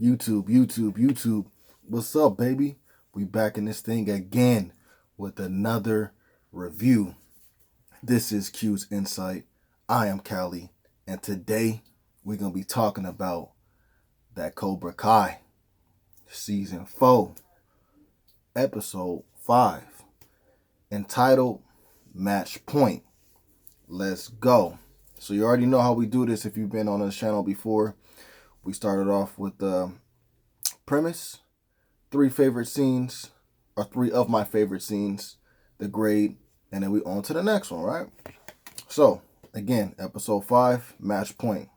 YouTube. What's up, baby? We back in this thing again with another review. This is Q's Insight. I am Callie, and today we're gonna be talking about that Cobra Kai Season 4, Ep.5, entitled Match Point. Let's go. So you already know how we do this if you've been on the channel before. We started off with the premise, three favorite scenes, or three of my favorite scenes, the grade, and then we on to the next one, right? So, again, episode 5, Match Point.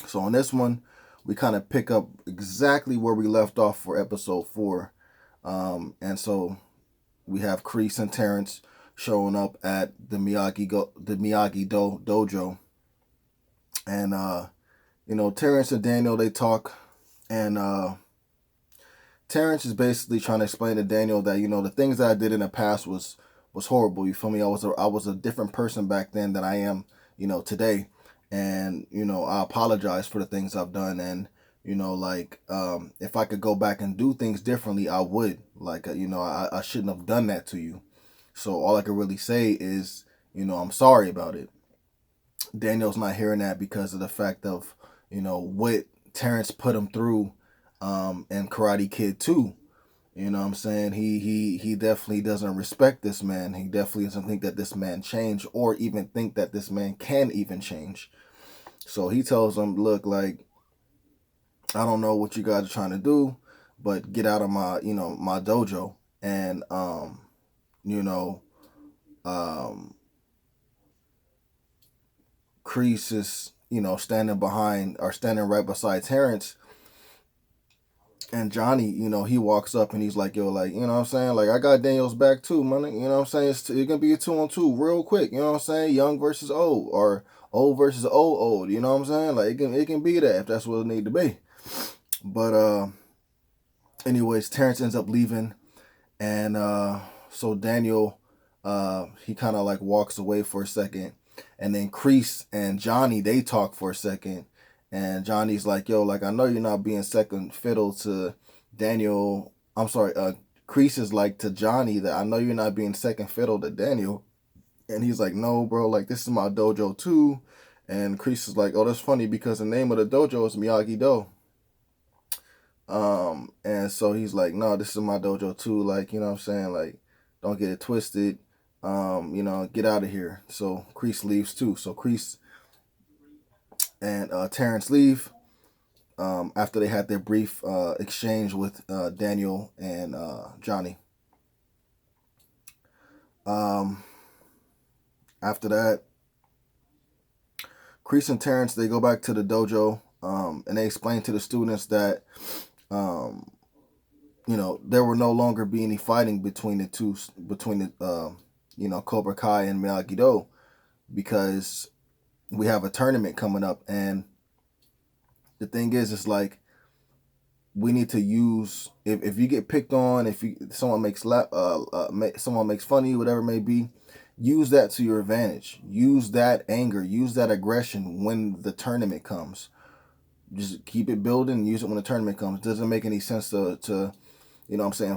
So on this one, we kind of pick up exactly where we left off for episode 4. And so we have Kreese and Terrence showing up at the Miyagi dojo. And, Terrence and Daniel, they talk, and Terrence is basically trying to explain to Daniel that, the things that I did in the past was horrible. You feel me? I was a different person back then than I am, today. And, I apologize for the things I've done. And, if I could go back and do things differently, I would. I shouldn't have done that to you. So all I can really say is, I'm sorry about it. Daniel's not hearing that because of the fact of, what Terrence put him through and Karate Kid 2. You know what I'm saying? He definitely doesn't respect this man. He definitely doesn't think that this man changed or even think that this man can even change. So he tells him, look, like, I don't know what you guys are trying to do, but get out of my, my dojo. And, Kreese is, standing right beside Terrence. And Johnny, he walks up and he's like, yo, like, you know what I'm saying? Like, I got Daniel's back too, man. You know what I'm saying? It's going to be a 2-on-2 real quick. You know what I'm saying? Young versus old, or old versus old. You know what I'm saying? Like, it can be that if that's what it need to be. But, anyways, Terrence ends up leaving. And, so Daniel, he kind of like walks away for a second. And then Kreese and Johnny, they talk for a second. And Johnny's like, yo, like, I know you're not being second fiddle to Daniel. I'm sorry, Kreese is like to Johnny that I know you're not being second fiddle to Daniel. And he's like, no, bro, like, this is my dojo too. And Kreese is like, oh, that's funny because the name of the dojo is Miyagi-Do. And so he's like, no, this is my dojo too. Like, you know what I'm saying? Like, don't get it twisted. Get out of here. So Kreese leaves too. So Kreese and Terrence leave after they had their brief exchange with Daniel and Johnny. After that, Kreese and Terrence, they go back to the dojo and they explain to the students that, there will no longer be any fighting between the Cobra Kai and Miyagi-Do, because we have a tournament coming up. And the thing is, it's like, we need to use, if you get picked on, someone makes fun of you, whatever it may be, use that to your advantage. Use that anger, use that aggression when the tournament comes. Just keep it building, use it when the tournament comes. It doesn't make any sense to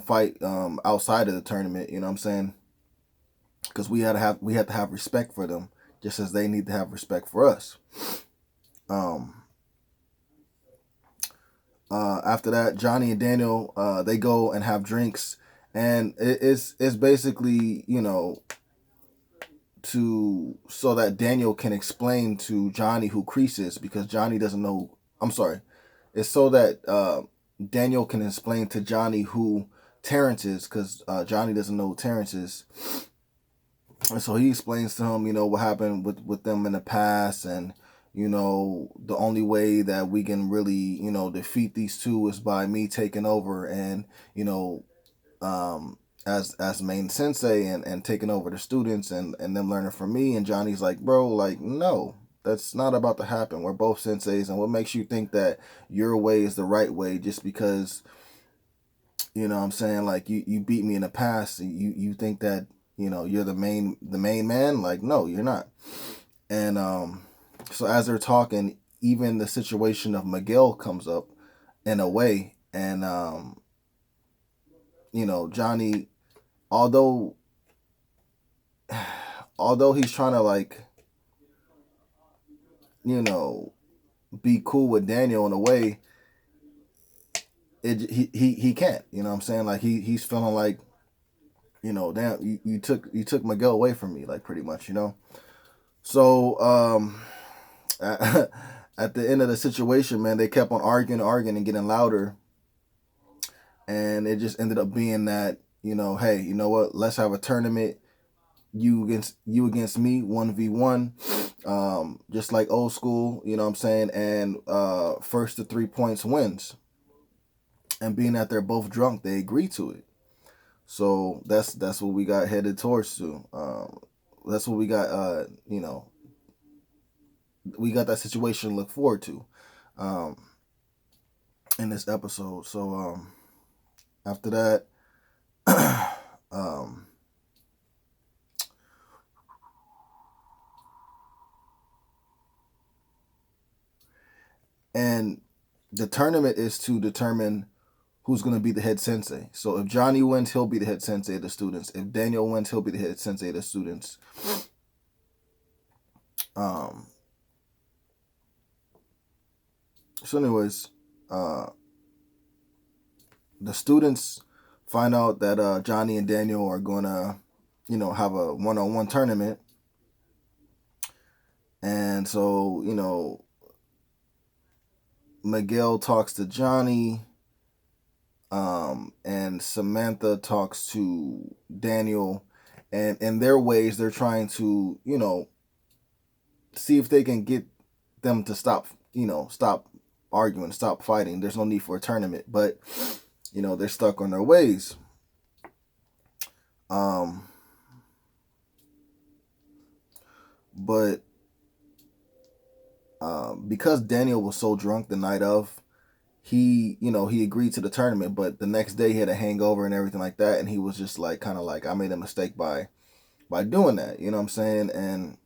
fight outside of the tournament, you know what I'm saying? Because we have to have respect for them, just as they need to have respect for us. After that, Johnny and Daniel, they go and have drinks, and it's basically, so that Daniel can explain to Johnny who Kreese is, because Johnny doesn't know. I'm sorry, it's so that Daniel can explain to Johnny who Terrence is, because Johnny doesn't know who Terrence is. And so he explains to him, what happened with them in the past, and the only way that we can really, defeat these two is by me taking over and, as main sensei and taking over the students and them learning from me. And Johnny's like, bro, like, no, that's not about to happen. We're both senseis, and what makes you think that your way is the right way just because, you know what I'm saying, like, you beat me in the past, and you think that, you're the main man? Like, no, you're not. And so as they're talking, even the situation of Miguel comes up, in a way. And Johnny, although he's trying to like, be cool with Daniel in a way, he can't. You know what I'm saying? Like he's feeling like, damn, you took Miguel away from me, like pretty much, So at the end of the situation, man, they kept on arguing and getting louder, and it just ended up being that, hey, you know what? Let's have a tournament. You against me, 1v1, just like old school. You know what I'm saying? And first to 3 points wins. And being that they're both drunk, they agree to it. So that's what we got headed towards to. That's what we got. We got that situation to look forward to in this episode. So after that, and the tournament is to determine who's going to be the head sensei. So if Johnny wins, he'll be the head sensei of the students. If Daniel wins, he'll be the head sensei of the students. So anyways, the students find out that Johnny and Daniel are going to, have a one-on-one tournament. And so, Miguel talks to Johnny, and Samantha talks to Daniel, and in their ways, they're trying to, see if they can get them to stop arguing, stop fighting. There's no need for a tournament, but, they're stuck on their ways. But because Daniel was so drunk the night of, he agreed to the tournament, but the next day he had a hangover and everything like that, and he was just like, kind of like, I made a mistake by doing that, you know what I'm saying? And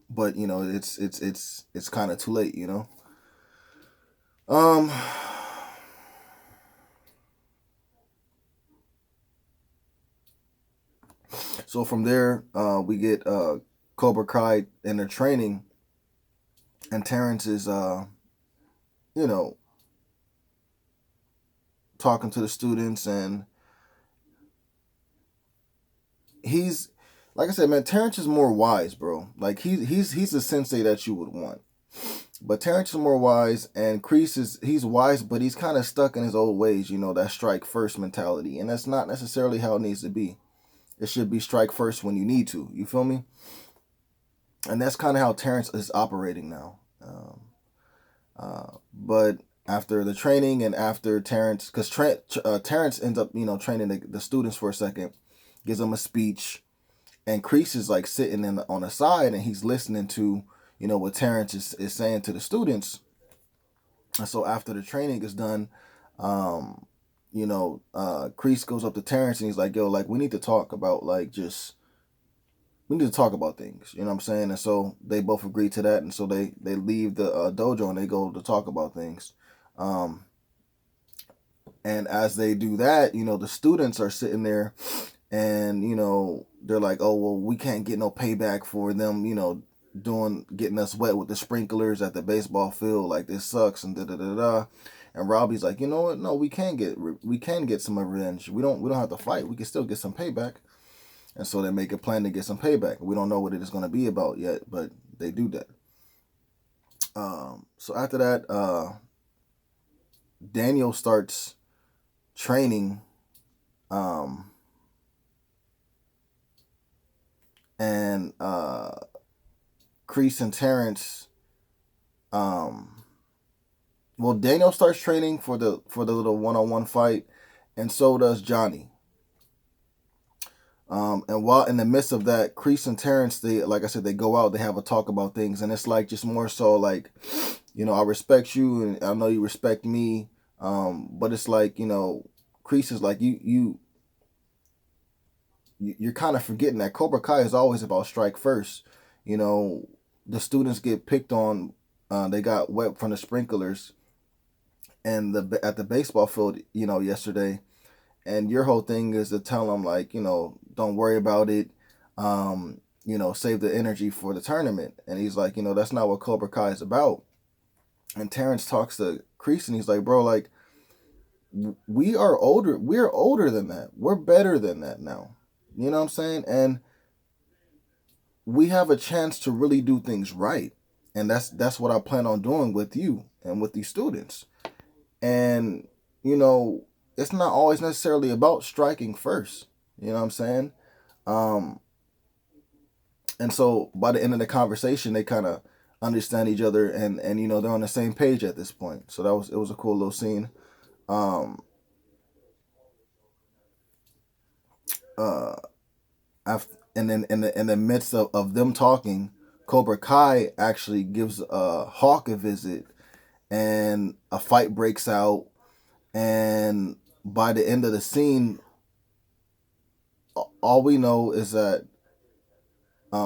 but it's kind of too late, So from there, we get Cobra Kai in their training, and Terrence is talking to the students, and he's, like I said, man, Terrence is more wise, bro. Like he's the sensei that you would want. But Terrence is more wise, and Kreese he's wise, but he's kind of stuck in his old ways, that strike first mentality. And that's not necessarily how it needs to be. It should be strike first when you need to. You feel me? And that's kind of how Terrence is operating now. But after the training and after Terrence, because Terrence ends up, training the students for a second, gives them a speech, and Kreese is like sitting on the side, and he's listening to, what Terrence is saying to the students. And so after the training is done, Kreese goes up to Terrence and he's like, yo, like, we need to talk about, like, we need to talk about things, you know what I'm saying? And so they both agree to that, and so they leave the dojo and they go to talk about things. And as they do that, the students are sitting there, and they're like, oh, well, we can't get no payback for them, getting us wet with the sprinklers at the baseball field. Like, this sucks, and da-da-da-da. And Robbie's like, you know what? No, we can get some revenge. We don't have to fight. We can still get some payback. And so they make a plan to get some payback. We don't know what it is going to be about yet, but they do that. So after that, Daniel starts training, and Kreese and Terrence, Daniel starts training for the little one-on-one fight, and so does Johnny. And while in the midst of that, Kreese and Terrence, like I said, they go out, they have a talk about things, and it's like just more so like, I respect you, and I know you respect me, but it's like, Kreese is like, you're kind of forgetting that Cobra Kai is always about strike first. The students get picked on, they got wet from the sprinklers, and at the baseball field, yesterday, and your whole thing is to tell him like, don't worry about it, save the energy for the tournament. And he's like, that's not what Cobra Kai is about. And Terrence talks to Kreese and he's like, bro, like, we are older. We're older than that. We're better than that now. You know what I'm saying? And we have a chance to really do things right. And that's what I plan on doing with you and with these students. And, it's not always necessarily about striking first. You know what I'm saying? And so by the end of the conversation, they kind of understand each other and they're on the same page at this point. So it was a cool little scene. And then in the midst of them talking, Cobra Kai actually gives Hawk a visit, and a fight breaks out. And by the end of the scene, all we know is that they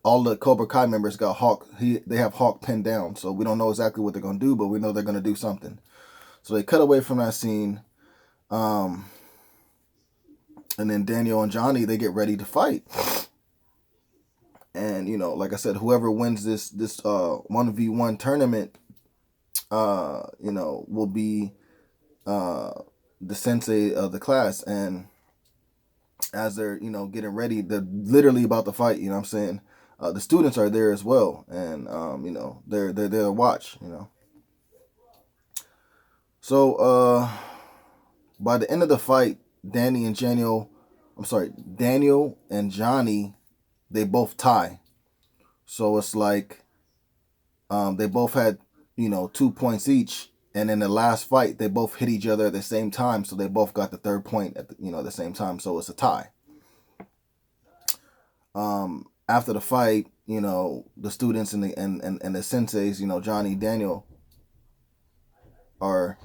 all the Cobra Kai members got Hawk. They have Hawk pinned down, so we don't know exactly what they're gonna do, but we know they're gonna do something. So they cut away from that scene. And then Daniel and Johnny, they get ready to fight. And, like I said, whoever wins this 1v1 tournament, will be the sensei of the class. And as they're, getting ready, they're literally about to fight, you know what I'm saying? The students are there as well. And, they're there to watch, So, by the end of the fight, Daniel and Johnny, they both tie. So it's like they both had, 2 points each. And in the last fight, they both hit each other at the same time. So they both got the third point at the same time. So it's a tie. After the fight, the students and the senseis, Johnny, Daniel, are,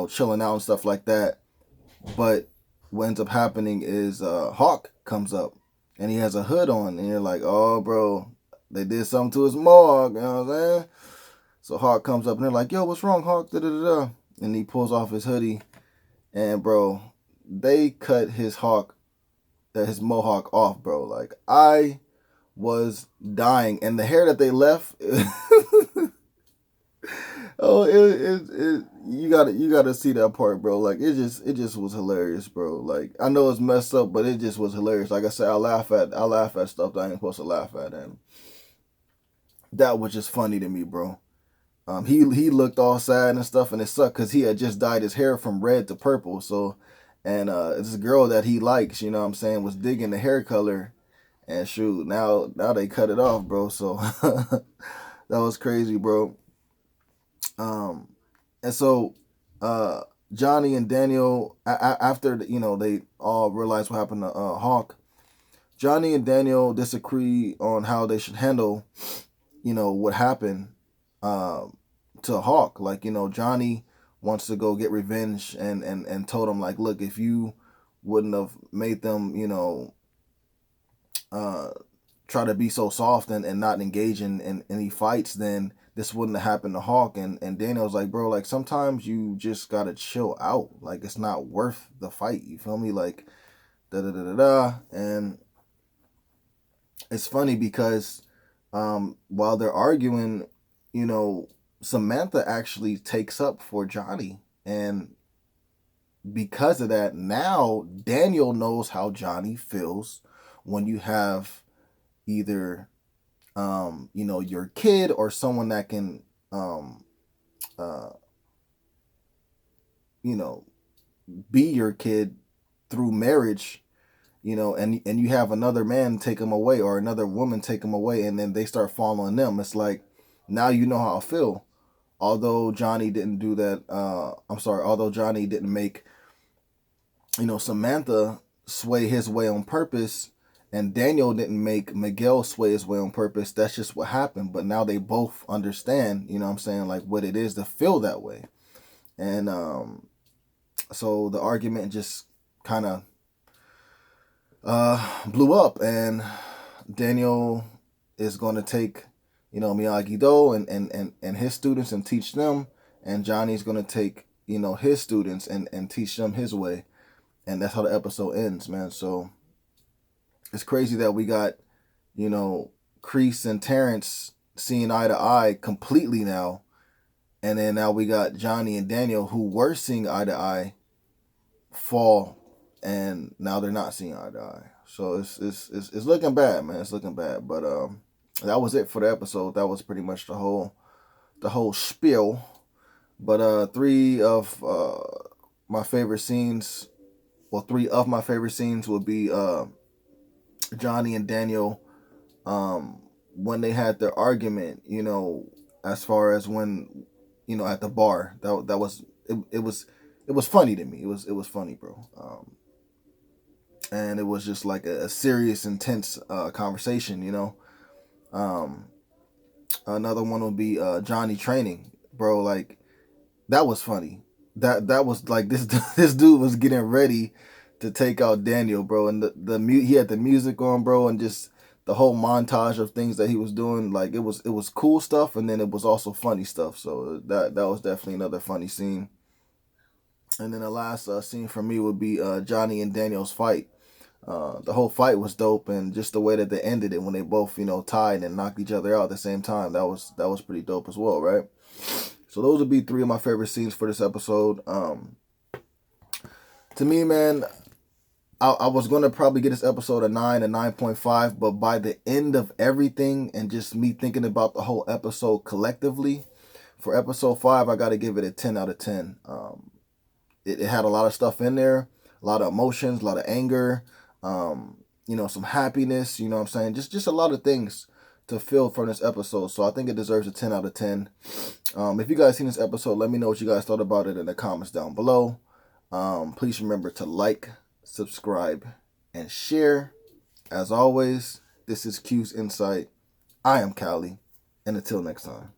chilling out and stuff like that. But what ends up happening is Hawk comes up and he has a hood on, and you're like, oh, bro, they did something to his mohawk, you know what I'm saying? So Hawk comes up and they're like, yo, what's wrong, Hawk? Da-da-da-da. And he pulls off his hoodie, and bro, they cut his mohawk off, bro. Like, I was dying, and the hair that they left. Oh, you gotta see that part, bro. Like, it just was hilarious, bro. Like, I know it's messed up, but it just was hilarious. Like I said, I laugh at stuff that I ain't supposed to laugh at, and that was just funny to me, bro. He looked all sad and stuff, and it sucked because he had just dyed his hair from red to purple. So, and this girl that he likes, you know what I'm saying, was digging the hair color, and shoot, now they cut it off, bro. So that was crazy, bro. And so, Johnny and Daniel, after they all realized what happened to Hawk, Johnny and Daniel disagree on how they should handle, what happened to Hawk. Like, Johnny wants to go get revenge and told him, like, look, if you wouldn't have made them, try to be so soft and not engage in any fights, then this wouldn't have happened to Hawk. And Daniel's like, bro, like, sometimes you just gotta chill out. Like, it's not worth the fight. You feel me? Like, da-da-da-da-da. And it's funny because while they're arguing, Samantha actually takes up for Johnny. And because of that, now Daniel knows how Johnny feels when you have either your kid or someone that can be your kid through marriage, and you have another man take them away or another woman take them away, and then they start following them. It's like, now you know how I feel. Although Johnny didn't do that, although Johnny didn't make, Samantha sway his way on purpose, and Daniel didn't make Miguel sway his way on purpose. That's just what happened. But now they both understand, like, what it is to feel that way. And so the argument just kind of blew up, and Daniel is going to take, Miyagi-Do and his students and teach them, and Johnny's gonna take, his students and teach them his way, and that's how the episode ends, man. So it's crazy that we got, Kreese and Terrence seeing eye to eye completely now, and then now we got Johnny and Daniel, who were seeing eye to eye, fall, and now they're not seeing eye to eye. So it's looking bad, man. It's looking bad. But that was it for the episode. That was pretty much the whole spiel. But three of my favorite scenes, well, three of my favorite scenes would be Johnny and Daniel when they had their argument. As far as when, at the bar. That was it was funny to me. It was funny, bro. And it was just like a serious, intense conversation. Another one would be Johnny training, bro. Like, that was funny. That was like this dude was getting ready to take out Daniel, bro, and he had the music on, bro, and just the whole montage of things that he was doing. Like, it was cool stuff, and then it was also funny stuff. So that was definitely another funny scene. And then the last scene for me would be Johnny and Daniel's fight. The whole fight was dope, and just the way that they ended it when they both, tied and knocked each other out at the same time. That was pretty dope as well, right? So those would be three of my favorite scenes for this episode. To me, man, I was going to probably get this episode a 9, a 9.5, but by the end of everything and just me thinking about the whole episode collectively, for episode 5, I got to give it a 10 out of 10. It had a lot of stuff in there, a lot of emotions, a lot of anger, some happiness, you know what I'm saying? Just a lot of things to feel from this episode. So I think it deserves a 10 out of 10. If you guys seen this episode, let me know what you guys thought about it in the comments down below. Please remember to like, subscribe, and share. As always, this is Q's Insight. I am Callie, and until next time.